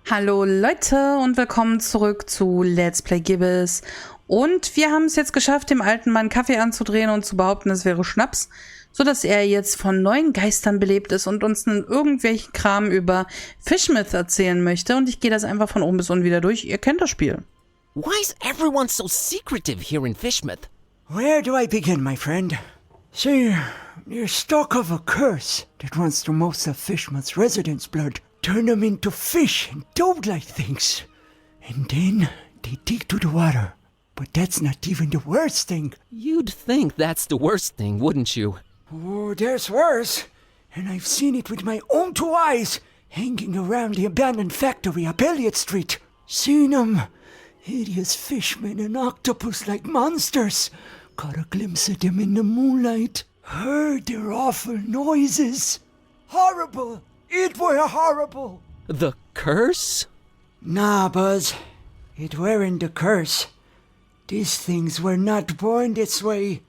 Hallo Leute und willkommen zurück zu Let's Play GIBBOUS. Und wir haben es jetzt geschafft, dem alten Mann Kaffee anzudrehen und zu behaupten, es wäre Schnaps, sodass er jetzt von neuen Geistern belebt ist und uns einen irgendwelchen Kram über Fishmouth erzählen möchte. Und ich gehe das einfach von oben bis unten wieder durch. Ihr kennt das Spiel. Why is everyone so secretive here in Fishmouth? Where do I begin, my friend? See, you're stuck of a curse that runs through most of Fishmouth's residents' blood. Turn them into fish and dog-like things. And then they dig to the water. But that's not even the worst thing. You'd think that's the worst thing, wouldn't you? Oh, there's worse. And I've seen it with my own two eyes, hanging around the abandoned factory up Elliott Street. Seen them. Hideous fishmen and octopus-like monsters. Caught a glimpse of them in the moonlight. Heard their awful noises. Horrible. It were horrible. The curse? Nah, Buzz. It weren't the curse. These things were not born this way.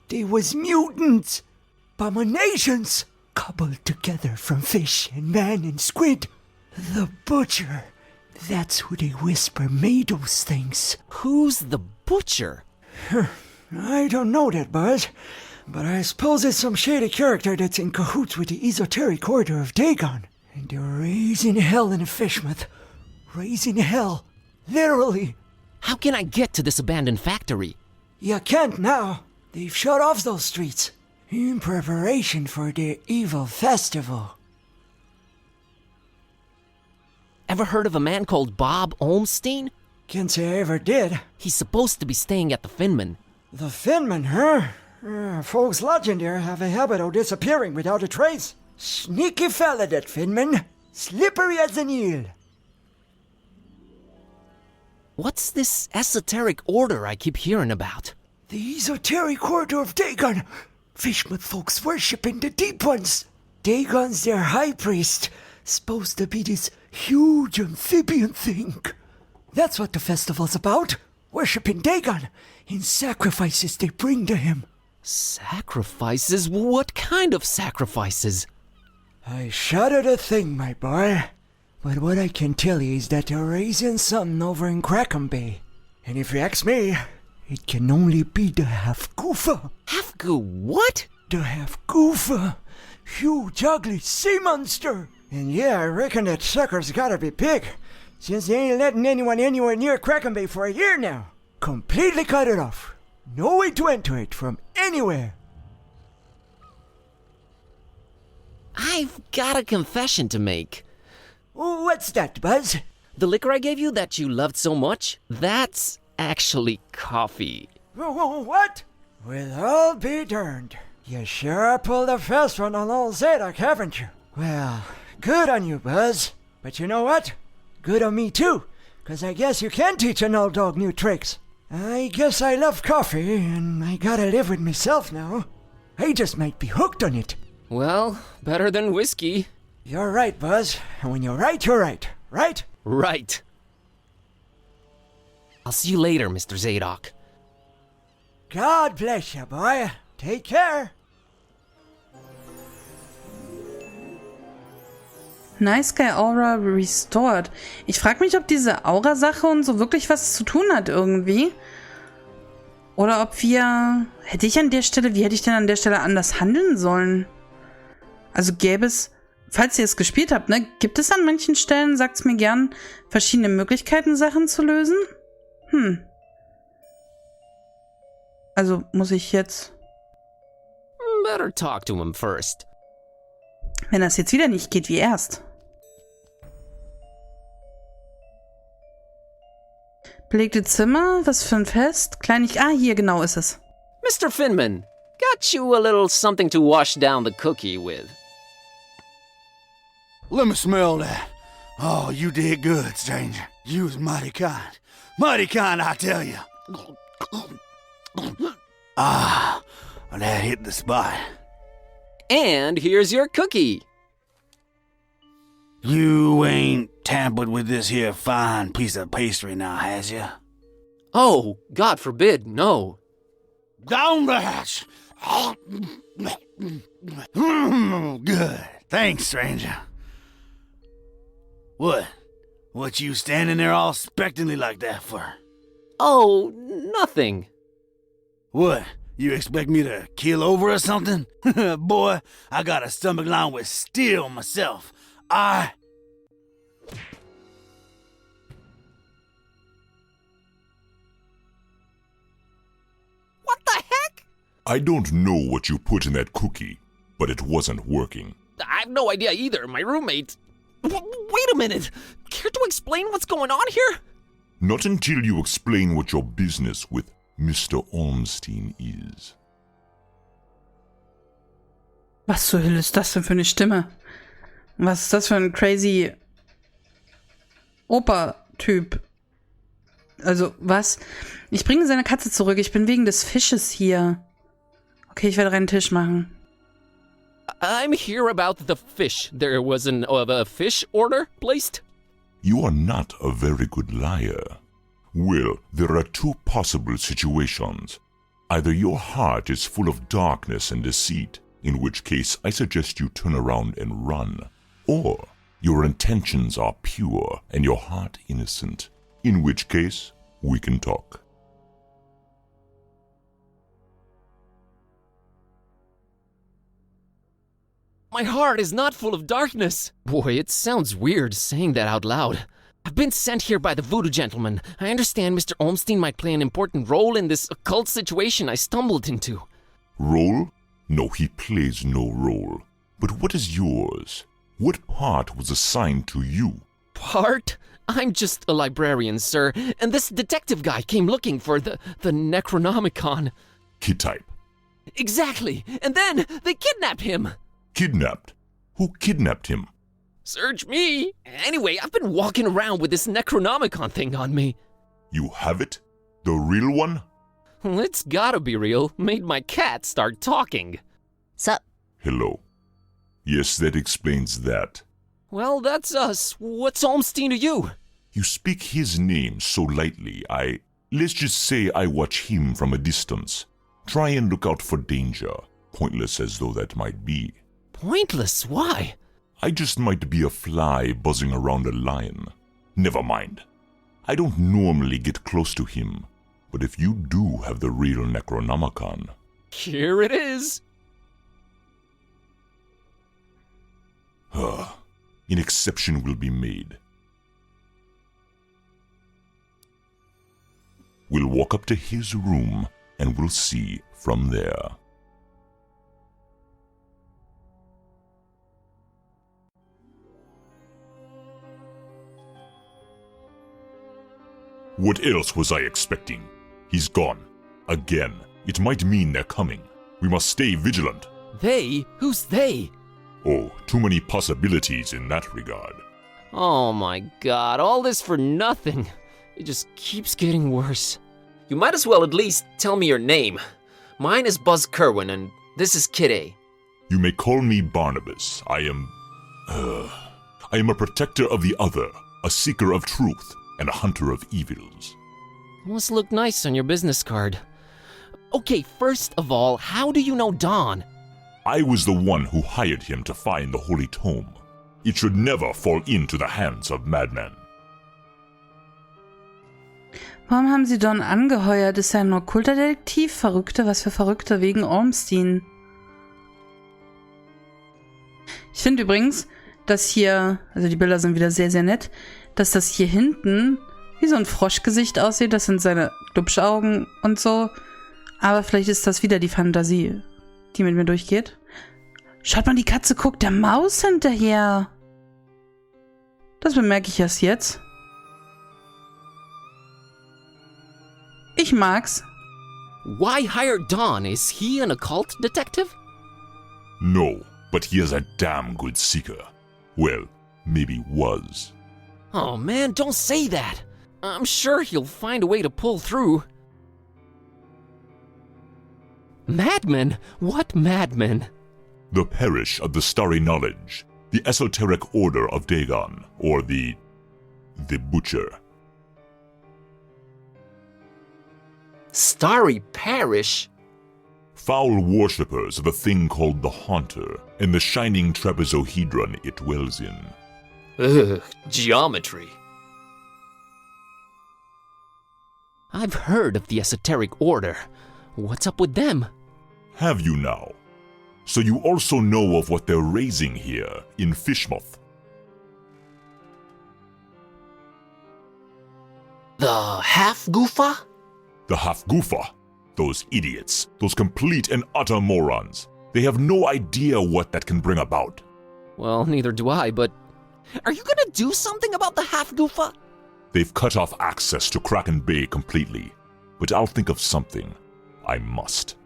They was mutants. Abominations. Cobbled together from fish and man and squid. The butcher. That's who they whisper made those things. Who's the butcher? I don't know that, Buzz. But I suppose it's some shady character that's in cahoots with the esoteric order of Dagon. And they're raising hell in Fishmouth. Raising hell. Literally. How can I get to this abandoned factory? You can't now. They've shut off those streets. In preparation for their evil festival. Ever heard of a man called Bob Olmstein? Can't say I ever did. He's supposed to be staying at the Finman. The Finman, huh? Folks lodging there have a habit of disappearing without a trace. Sneaky fella, that Finman. Slippery as an eel. What's this esoteric order I keep hearing about? The esoteric order of Dagon. Fishmouth folks worshiping the deep ones. Dagon's their high priest. Supposed to be this huge amphibian thing. That's what the festival's about. Worshipping Dagon in sacrifices they bring to him. Sacrifices? What kind of sacrifices? I shudder to think, my boy. But what I can tell you is that they're raising something over in Crackham Bay. And if you ask me, it can only be the half-goofa. What? The half-goofa. Huge, ugly sea monster. And yeah, I reckon that sucker's gotta be big, since they ain't letting anyone anywhere near Crackham Bay for a year now. Completely cut it off. No way to enter it from anywhere. I've got a confession to make. What's that, Buzz? The liquor I gave you that you loved so much, that's actually coffee. What? Well, I'll be darned. You sure pulled a fast one on old Zadok, haven't you? Well, good on you, Buzz. But you know what? Good on me, too. 'Cause I guess you can teach an old dog new tricks. I guess I love coffee, and I gotta live with myself now. I just might be hooked on it. Well, better than whiskey. You're right, Buzz. And when you're right, right? Right. I'll see you later, Mr. Zadok. God bless you, boy. Take care. Nice Guy Aura restored. Ich frage mich, ob diese Aura-Sache und so wirklich was zu tun hat irgendwie. Oder ob wir... wie hätte ich denn an der Stelle anders handeln sollen? Also gäbe es, falls ihr es gespielt habt, ne, gibt es an manchen Stellen, sagt's mir gern, verschiedene Möglichkeiten, Sachen zu lösen? Also muss ich jetzt... Better talk to him first. Wenn das jetzt wieder nicht geht wie erst. Belegte Zimmer, was für ein Fest? Hier, genau ist es. Mr. Finman, got you a little something to wash down the cookie with. Let me smell that. Oh, you did good, stranger. You was mighty kind. Mighty kind, I tell you. Ah, that hit the spot. And here's your cookie. You ain't tampered with this here fine piece of pastry now, has ya? Oh, God forbid, no. Down the hatch. Good. Thanks, stranger. What? What you standing there all expectantly like that for? Oh, nothing. What? You expect me to keel over or something? Boy, I got a stomach lined with steel myself. What the heck? I don't know what you put in that cookie, but it wasn't working. I have no idea either. My roommate... Wait a minute. Care to explain what's going on here? Not until you explain what your business with Mr. Ormstein is. Was zur Hölle ist das denn für eine Stimme? Was ist das für ein crazy Opa-Typ? Also, was? Ich bringe seine Katze zurück. Ich bin wegen des Fisches hier. Okay, ich werde reinen Tisch machen. I'm here about the fish. There was a fish order placed? You are not a very good liar. Well, there are two possible situations. Either your heart is full of darkness and deceit, in which case I suggest you turn around and run. Or your intentions are pure and your heart innocent, in which case we can talk. My heart is not full of darkness. Boy, it sounds weird saying that out loud. I've been sent here by the voodoo gentleman. I understand Mr. Ormstein might play an important role in this occult situation I stumbled into. Role? No, he plays no role. But what is yours? What part was assigned to you? Part? I'm just a librarian, sir, and this detective guy came looking for the Necronomicon. Kid type. Exactly, and then they kidnapped him. Kidnapped? Who kidnapped him? Search me. Anyway, I've been walking around with this Necronomicon thing on me. You have it? The real one? Well, it's gotta be real. Made my cat start talking. Sup? Hello. Yes, that explains that. Well, that's us. What's Ormstein to you? You speak his name so lightly, let's just say I watch him from a distance. Try and look out for danger, pointless as though that might be. Pointless? Why? I just might be a fly buzzing around a lion. Never mind. I don't normally get close to him, but if you do have the real Necronomicon... Here it is. An exception will be made. We'll walk up to his room and we'll see from there. What else was I expecting? He's gone. Again. It might mean they're coming. We must stay vigilant. They? Who's they? Oh, too many possibilities in that regard. Oh my god, all this for nothing. It just keeps getting worse. You might as well at least tell me your name. Mine is Buzz Kerwin, and this is Kid A. You may call me Barnabas. I am a protector of the other, a seeker of truth, and a hunter of evils. Must look nice on your business card. Okay, first of all, how do you know Don? I was the one who hired him to find the Holy Tome. It should never fall into the hands of madmen. Warum haben sie Don angeheuert? Ist er ein okkulter Detektiv? Verrückte? Was für Verrückte wegen Ormstein? Ich finde übrigens, dass hier, also die Bilder sind wieder sehr, sehr nett, dass das hier hinten wie so ein Froschgesicht aussieht. Das sind seine Glubschaugen und so. Aber vielleicht ist das wieder die Fantasie, die mit mir durchgeht. Schaut mal, die Katze guckt der Maus hinterher. Das bemerke ich erst jetzt. Ich mag's. Why hire Don? Is he an occult detective? No, but he is a damn good seeker. Well, maybe was. Oh man, don't say that. I'm sure he'll find a way to pull through. Madmen? What madmen? The Parish of the Starry Knowledge, the Esoteric Order of Dagon, or the Butcher. Starry Parish? Foul worshippers of a thing called the Haunter, and the shining trapezohedron it dwells in. Ugh, geometry. I've heard of the esoteric order. What's up with them? Have you now? So you also know of what they're raising here in Fishmouth? The half-goofa? The Half-Goofa. Those idiots. Those complete and utter morons. They have no idea what that can bring about. Well, neither do I, but... Are you gonna do something about the half-goofa? They've cut off access to Kraken Bay completely. But I'll think of something. I must.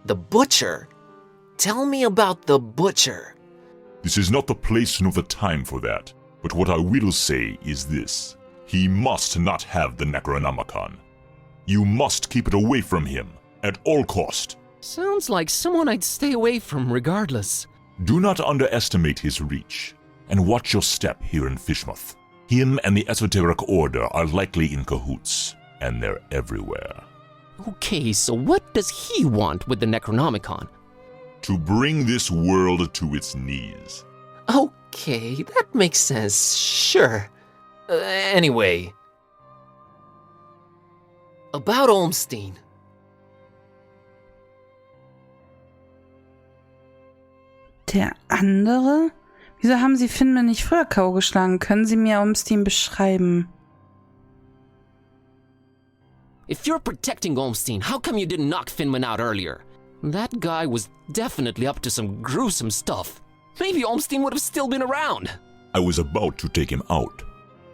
The Butcher? Tell me about the Butcher. This is not the place nor the time for that. But what I will say is this. He must not have the Necronomicon. You must keep it away from him, at all cost. Sounds like someone I'd stay away from regardless. Do not underestimate his reach, and watch your step here in Fishmouth. Him and the Esoteric Order are likely in cahoots, and they're everywhere. Okay, so what does he want with the Necronomicon? To bring this world to its knees. Okay, that makes sense, sure. Anyway. About Olmstein. Der andere? Wieso haben Sie Finman nicht früher K.O. geschlagen? Können Sie mir Olmstein beschreiben? If you're protecting Olmstein, how come you didn't knock Finman out earlier? That guy was definitely up to some gruesome stuff. Maybe Olmstein would have still been around. I was about to take him out.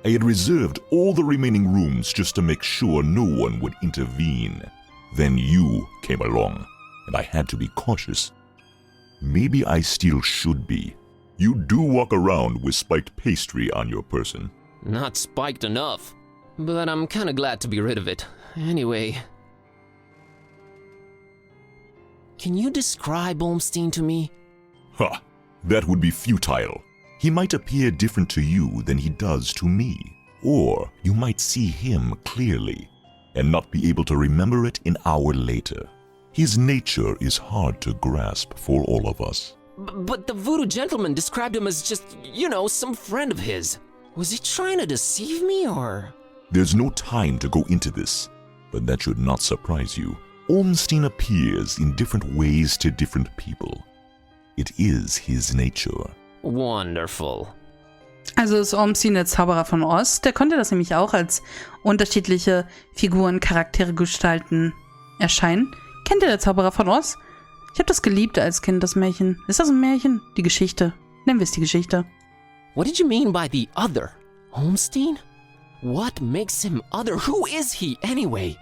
I had reserved all the remaining rooms just to make sure no one would intervene. Then you came along, and I had to be cautious. Maybe I still should be. You do walk around with spiked pastry on your person. Not spiked enough. But I'm kinda glad to be rid of it. Anyway. Can you describe Olmstein to me? Ha! That would be futile. He might appear different to you than he does to me. Or you might see him clearly, and not be able to remember it an hour later. His nature is hard to grasp for all of us. But the voodoo gentleman described him as just, you know, some friend of his. Was he trying to deceive me, or...? There's no time to go into this, but that should not surprise you. Olmstein appears in different ways to different people. It is his nature. Wonderful. Also ist Olmstein der Zauberer von Oz. Der konnte das nämlich auch als unterschiedliche Figuren, Charaktere gestalten erscheinen. Kennt ihr der Zauberer von Oz? Ich habe das geliebt als Kind, das Märchen. Ist das ein Märchen? Die Geschichte. Nennen wir es die Geschichte. What did you mean by the other? Olmstein? What makes him other? Who is he, anyway?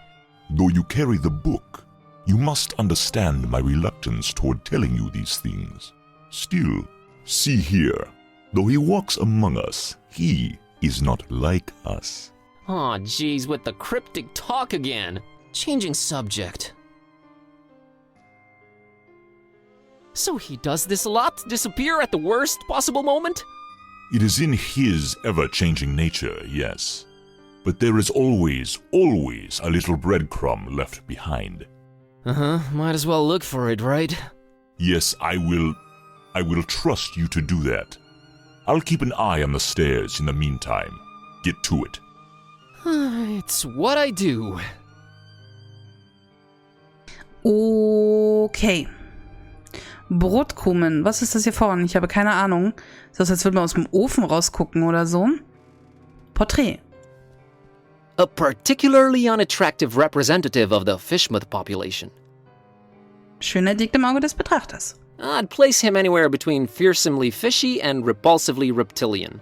Though you carry the book, you must understand my reluctance toward telling you these things. Still, see here, though he walks among us, he is not like us. Aw, geez, with the cryptic talk again. Changing subject. So he does this a lot? Disappear at the worst possible moment? It is in his ever-changing nature, yes. But there is always a little breadcrumb left behind. Uh-huh, might as well look for it, right? Yes, I will trust you to do that. I'll keep an eye on the stairs in the meantime. Get to it. It's what I do. Okay. Brotkrumen. Was ist das hier vorne? Ich habe keine Ahnung. Ist das, als würde man aus dem Ofen rausgucken oder so? Porträt. A particularly unattractive representative of the Fishmouth population. Schönheit liegt im Auge des Betrachters. I'd place him anywhere between fearsomely fishy and repulsively reptilian.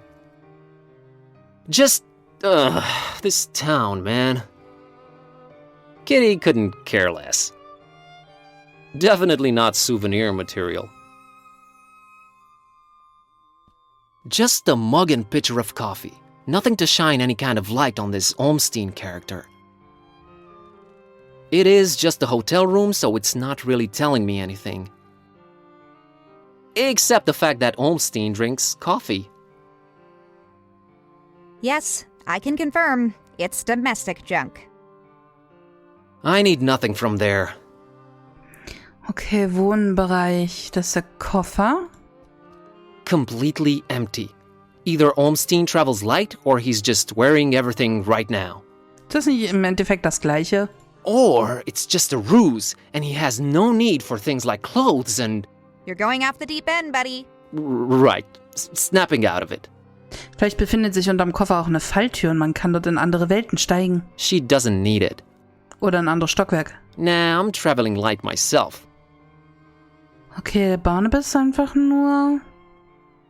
Just, this town, man. Kitty couldn't care less. Definitely not souvenir material. Just a mug and pitcher of coffee. Nothing to shine any kind of light on this Olmstein character. It is just a hotel room, so it's not really telling me anything. Except the fact that Olmstein drinks coffee. Yes, I can confirm. It's domestic junk. I need nothing from there. Okay, Wohnbereich. Das ist der Koffer. Completely empty. Either Olmstein travels light or he's just wearing everything right now. Das ist nicht im Endeffekt das Gleiche. Or it's just a ruse and he has no need for things like clothes and... You're going off the deep end, buddy. Right, snapping out of it. Vielleicht befindet sich unterm Koffer auch eine Falltür und man kann dort in andere Welten steigen. She doesn't need it. Oder ein anderes Stockwerk. Nah, I'm traveling light myself. Okay, Barnabas ist einfach nur...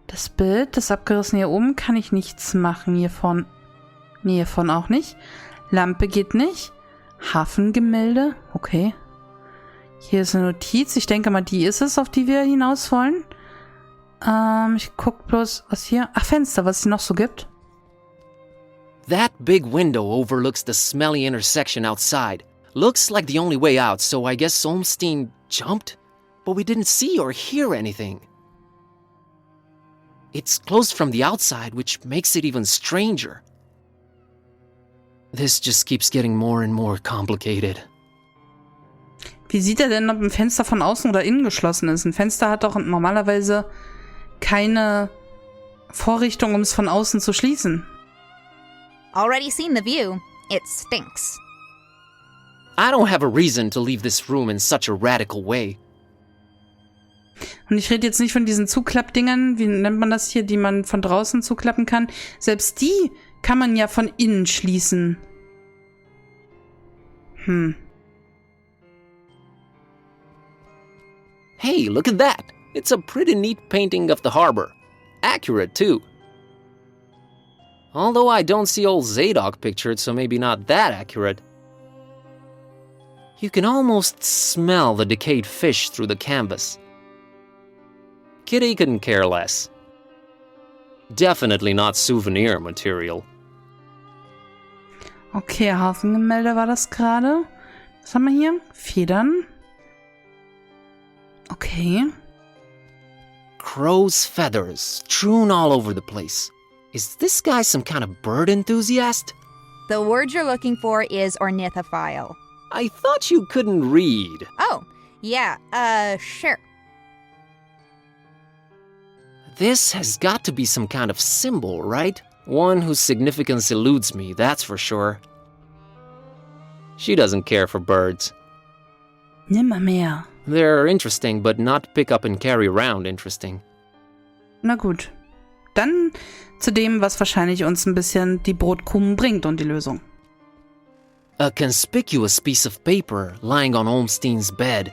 Das Bild, das abgerissen hier oben, kann ich nichts machen. Hiervon... Nee, hiervon auch nicht. Lampe geht nicht. Hafengemälde, okay. Hier ist eine Notiz. Ich denke mal, die ist es, auf die wir hinaus wollen. Ich guck bloß, was hier... Ach, Fenster, was es noch so gibt. That big window overlooks the smelly intersection outside. Looks like the only way out, so I guess Olmstein jumped? But we didn't see or hear anything. It's closed from the outside, which makes it even stranger. This just keeps getting more and more complicated. Wie sieht er denn, ob ein Fenster von außen oder innen geschlossen ist? Ein Fenster hat doch normalerweise keine Vorrichtung, um es von außen zu schließen. Already seen the view. It stinks. I don't have a reason to leave this room in such a radical way. Und ich rede jetzt nicht von diesen Zuklappdingern, wie nennt man das hier, die man von draußen zuklappen kann. Selbst die kann man ja von innen schließen. Hey, look at that! It's a pretty neat painting of the harbor. Accurate, too. Although I don't see old Zadok pictured, so maybe not that accurate. You can almost smell the decayed fish through the canvas. Kitty couldn't care less. Definitely not souvenir material. Okay, Hafengemälde war das gerade. Was haben wir hier? Federn. Okay. Crow's feathers strewn all over the place. Is this guy some kind of bird enthusiast? The word you're looking for is ornithophile. I thought you couldn't read. Oh, yeah, sure. This has got to be some kind of symbol, right? One whose significance eludes me, that's for sure. She doesn't care for birds. Nimmermehr. They're interesting, but not pick up and carry around interesting. Na gut. Dann zu dem, was wahrscheinlich uns ein bisschen die Brotkrumen bringt und die Lösung. A conspicuous piece of paper lying on Olmstein's bed.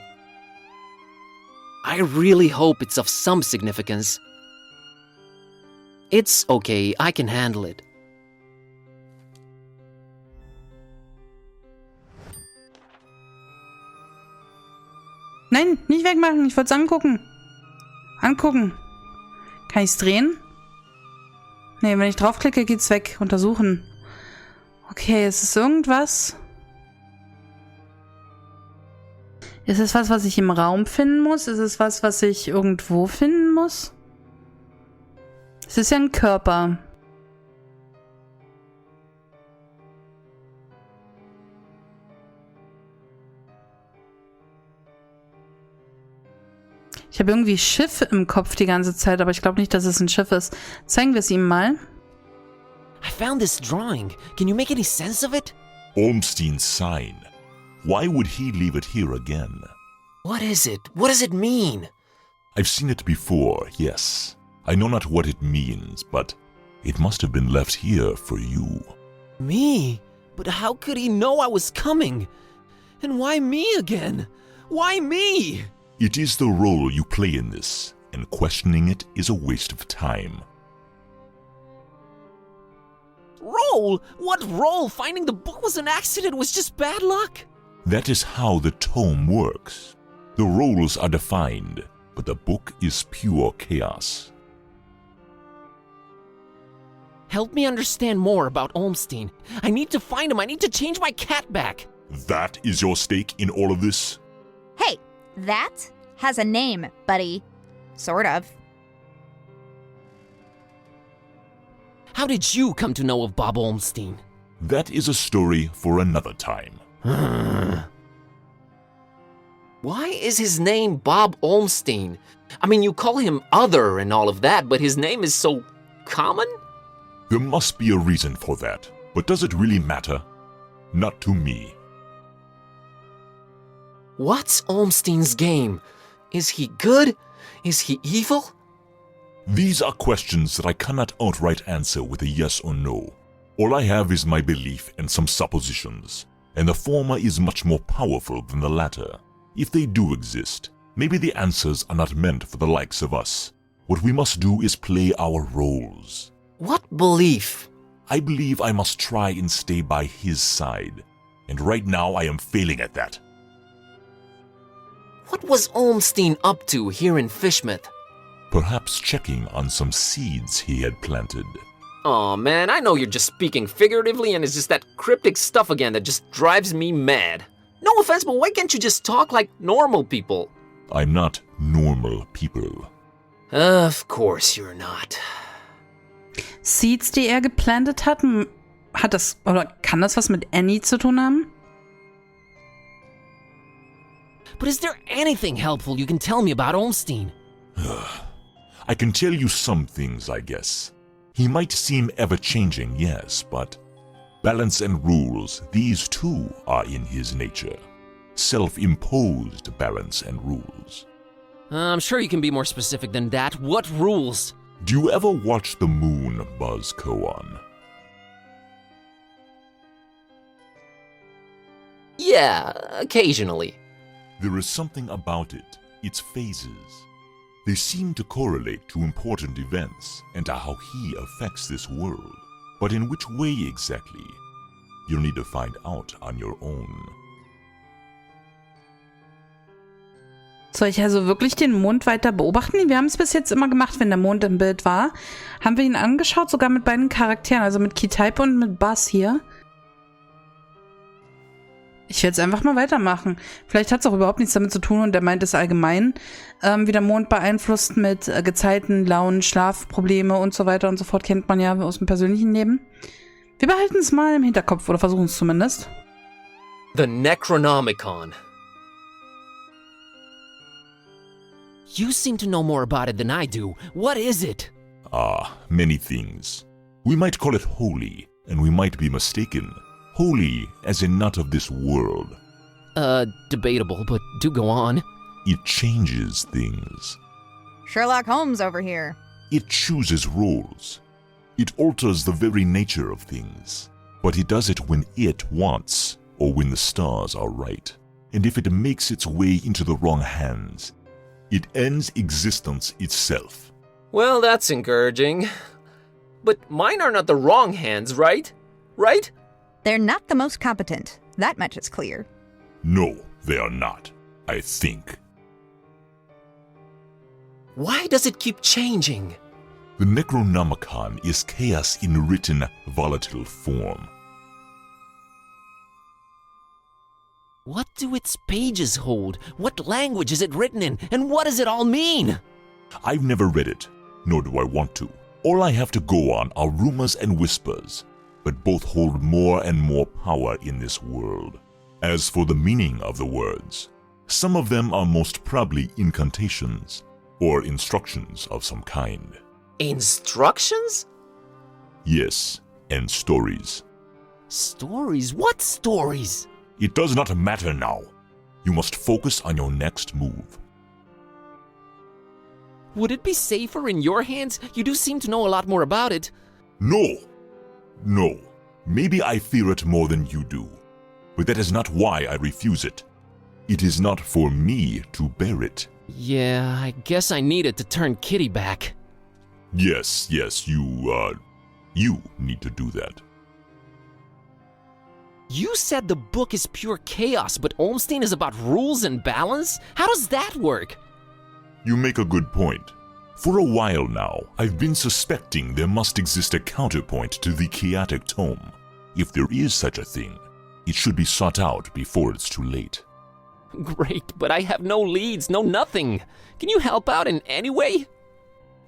I really hope it's of some significance. It's okay, I can handle it. Nein, nicht wegmachen, ich wollte es angucken. Angucken. Kann ich es drehen? Nee, wenn ich draufklicke, geht's weg. Untersuchen. Okay, ist es irgendwas? Ist es was ich im Raum finden muss? Ist es was ich irgendwo finden muss? Es ist ja ein Körper. Ich habe irgendwie Schiff im Kopf die ganze Zeit, aber ich glaube nicht, dass es ein Schiff ist. Zeigen wir es ihm mal. I found this drawing. Can you make any sense of it? Olmstein's sign. Why would he leave it here again? What is it? What does it mean? I've seen it before, yes. I know not what it means, but it must have been left here for you. Me? But how could he know I was coming? And why me again? Why me? It is the role you play in this, and questioning it is a waste of time. Roll? What role? Finding the book was an accident, was just bad luck? That is how the tome works. The roles are defined, but the book is pure chaos. Help me understand more about Olmstein. I need to find him. I need to change my cat back. That is your stake in all of this? Hey, that has a name, buddy. Sort of. How did you come to know of Bob Olmstein? That is a story for another time. Why is his name Bob Olmstein? I mean, you call him Other and all of that, but his name is so common? There must be a reason for that, but does it really matter? Not to me. What's Olmstein's game? Is he good? Is he evil? These are questions that I cannot outright answer with a yes or no. All I have is my belief and some suppositions, and the former is much more powerful than the latter. If they do exist, maybe the answers are not meant for the likes of us. What we must do is play our roles. What belief? I believe I must try and stay by his side, and right now I am failing at that. What was Olmstein up to here in Fishmouth? Perhaps checking on some seeds he had planted. Aw, man, I know you're just speaking figuratively and it's just that cryptic stuff again that just drives me mad. No offense, but why can't you just talk like normal people? I'm not normal people. Of course you're not. Seeds, die geplantet hat, hat das, oder kann das was mit Annie zu tun haben? But is there anything helpful you can tell me about Olmstein? I can tell you some things, I guess. He might seem ever-changing, yes, but balance and rules, these too are in his nature. Self-imposed balance and rules. I'm sure you can be more specific than that. What rules? Do you ever watch the moon buzz koan? Yeah, occasionally. There is something about it, its phases. They seem to correlate to important events and to how he affects this world. But in which way exactly? You'll need to find out on your own. Soll ich also wirklich den Mond weiter beobachten? Wir haben es bis jetzt immer gemacht, wenn der Mond im Bild war. Haben wir ihn angeschaut, sogar mit beiden Charakteren, also mit Key-Type und mit Buzz hier. Ich werde es einfach mal weitermachen. Vielleicht hat es auch überhaupt nichts damit zu tun und er meint es allgemein, wie der Mond beeinflusst mit Gezeiten, Launen, Schlafprobleme und so weiter und so fort. Kennt man ja aus dem persönlichen Leben. Wir behalten es mal im Hinterkopf oder versuchen es zumindest. The Necronomicon. You seem to know more about it than I do. What is it? Many things. We might call it holy, and we might be mistaken. Holy as in not of this world. Debatable, but do go on. It changes things. Sherlock Holmes over here. It chooses roles. It alters the very nature of things. But it does it when it wants, or when the stars are right. And if it makes its way into the wrong hands, it ends existence itself. Well, that's encouraging. But mine are not the wrong hands, right? Right? They're not the most competent. That much is clear. No, they are not, I think. Why does it keep changing? The Necronomicon is chaos in written, volatile form. What do its pages hold? What language is it written in? And what does it all mean? I've never read it, nor do I want to. All I have to go on are rumors and whispers, but both hold more and more power in this world. As for the meaning of the words, some of them are most probably incantations, or instructions of some kind. Instructions? Yes, and stories. Stories? What stories? It does not matter now. You must focus on your next move. Would it be safer in your hands? You do seem to know a lot more about it. No! No. Maybe I fear it more than you do. But that is not why I refuse it. It is not for me to bear it. Yeah, I guess I needed to turn Kitty back. Yes, you need to do that. You said the book is pure chaos, but Olmstein is about rules and balance? How does that work? You make a good point. For a while now, I've been suspecting there must exist a counterpoint to the chaotic tome. If there is such a thing, it should be sought out before it's too late. Great, but I have no leads, no nothing. Can you help out in any way?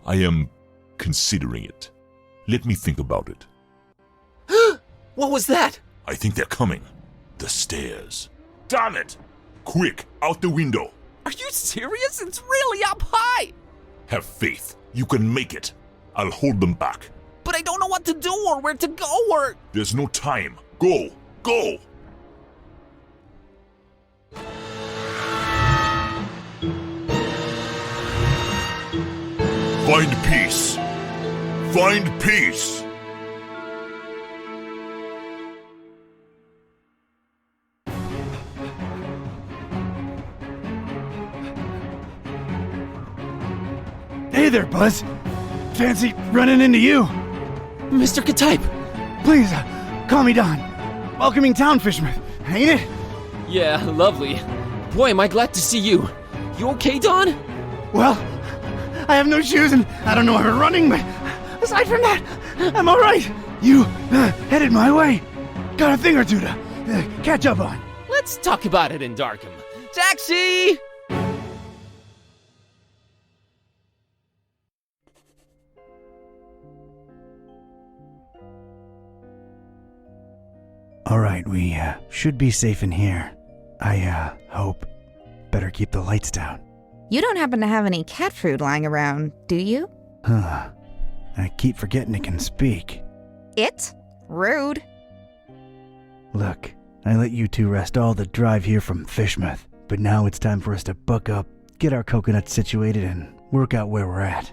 I am considering it. Let me think about it. What was that? I think they're coming. The stairs. Damn it! Quick, out the window. Are you serious? It's really up high! Have faith. You can make it. I'll hold them back. But I don't know what what to do or where to go or... There's no time. Go! Go! Find peace! Find peace! Hey there, Buzz. Fancy running into you. Mr. Katype! Please, call me Don. Welcoming town, Fishmouth, ain't it? Yeah, lovely. Boy, am I glad to see you. You okay, Don? Well, I have no shoes and I don't know how to running, but aside from that, I'm all right. You headed my way. Got a thing or two to catch up on. Let's talk about it in Darkham. Taxi! All right, we should be safe in here. I hope. Better keep the lights down. You don't happen to have any cat food lying around, do you? Huh. I keep forgetting it can speak. It? Rude. Look, I let you two rest all the drive here from Fishmouth, but now it's time for us to buck up, get our coconuts situated, and work out where we're at.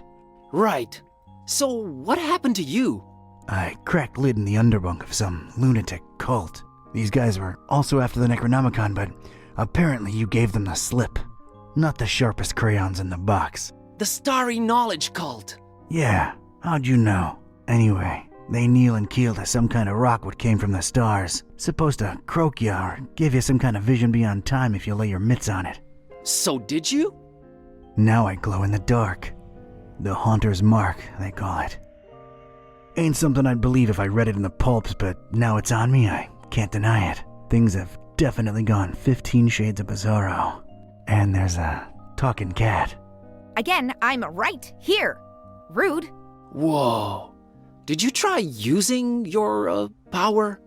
Right. So, what happened to you? I cracked lid in the underbunk of some lunatic cult. These guys were also after the Necronomicon, but apparently you gave them the slip. Not the sharpest crayons in the box. The Starry Knowledge Cult. Yeah, how'd you know? Anyway, they kneel and keel to some kind of rock what came from the stars. Supposed to croak ya or give you some kind of vision beyond time if you lay your mitts on it. So did you? Now I glow in the dark. The Haunter's Mark, they call it. Ain't something I'd believe if I read it in the pulps, but now it's on me, I can't deny it. Things have definitely gone 15 shades of bizarro. And there's a talking cat. Again, I'm right here. Rude. Whoa. Did you try using your, power?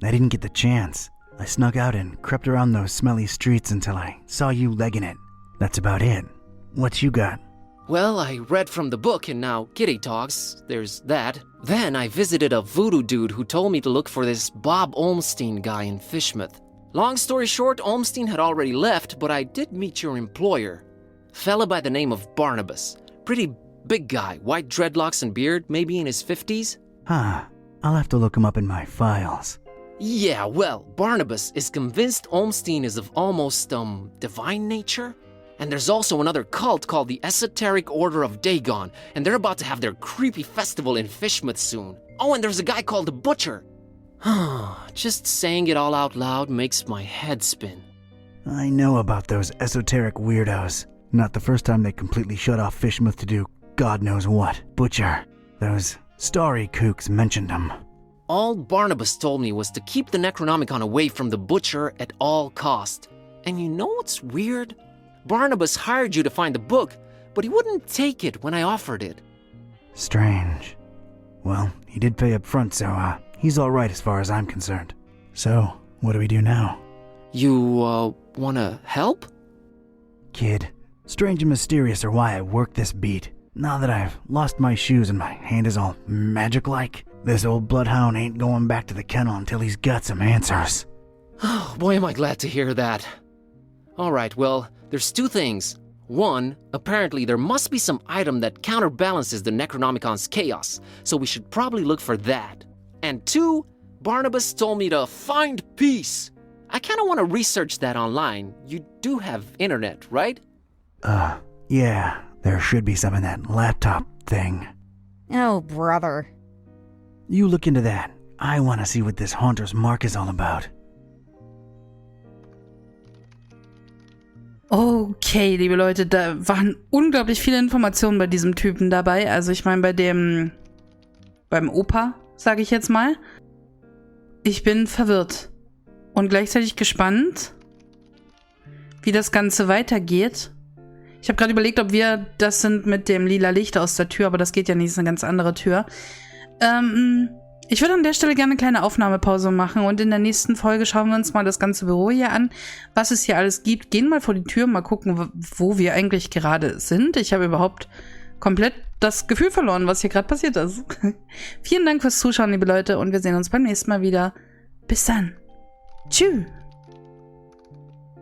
I didn't get the chance. I snuck out and crept around those smelly streets until I saw you legging it. That's about it. What you got? Well, I read from the book and now Kitty talks. There's that. Then I visited a voodoo dude who told me to look for this Bob Olmstein guy in Fishmouth. Long story short, Olmstein had already left, but I did meet your employer. Fella by the name of Barnabas. Pretty big guy, white dreadlocks and beard, maybe in his 50s. Huh. I'll have to look him up in my files. Yeah, well, Barnabas is convinced Olmstein is of almost, divine nature. And there's also another cult called the Esoteric Order of Dagon, and they're about to have their creepy festival in Fishmouth soon. Oh, and there's a guy called the Butcher. Just saying it all out loud makes my head spin. I know about those esoteric weirdos. Not the first time they completely shut off Fishmouth to do God knows what. Butcher. Those starry kooks mentioned them. All Barnabas told me was to keep the Necronomicon away from the Butcher at all cost. And you know what's weird? Barnabas hired you to find the book, but he wouldn't take it when I offered it. Strange. Well, he did pay up front, so he's all right as far as I'm concerned. So, what do we do now? You, wanna help? Kid, strange and mysterious are why I work this beat. Now that I've lost my shoes and my hand is all magic-like, this old bloodhound ain't going back to the kennel until he's got some answers. Oh, boy, am I glad to hear that. All right, well, there's two things. One, apparently there must be some item that counterbalances the Necronomicon's chaos, so we should probably look for that. And two, Barnabas told me to find peace. I kind of want to research that online. You do have internet, right? Yeah, there should be some in that laptop thing. Oh, brother. You look into that. I want to see what this Haunter's Mark is all about. Okay, liebe Leute, da waren unglaublich viele Informationen bei diesem Typen dabei. Also ich meine beim Opa, sage ich jetzt mal. Ich bin verwirrt und gleichzeitig gespannt, wie das Ganze weitergeht. Ich habe gerade überlegt, ob wir das sind mit dem lila Licht aus der Tür, aber das geht ja nicht, das ist eine ganz andere Tür. Ich würde an der Stelle gerne eine kleine Aufnahmepause machen und in der nächsten Folge schauen wir uns mal das ganze Büro hier an, was es hier alles gibt. Gehen mal vor die Tür, mal gucken, wo wir eigentlich gerade sind. Ich habe überhaupt komplett das Gefühl verloren, was hier gerade passiert ist. Vielen Dank fürs Zuschauen, liebe Leute, und wir sehen uns beim nächsten Mal wieder. Bis dann. Tschüss.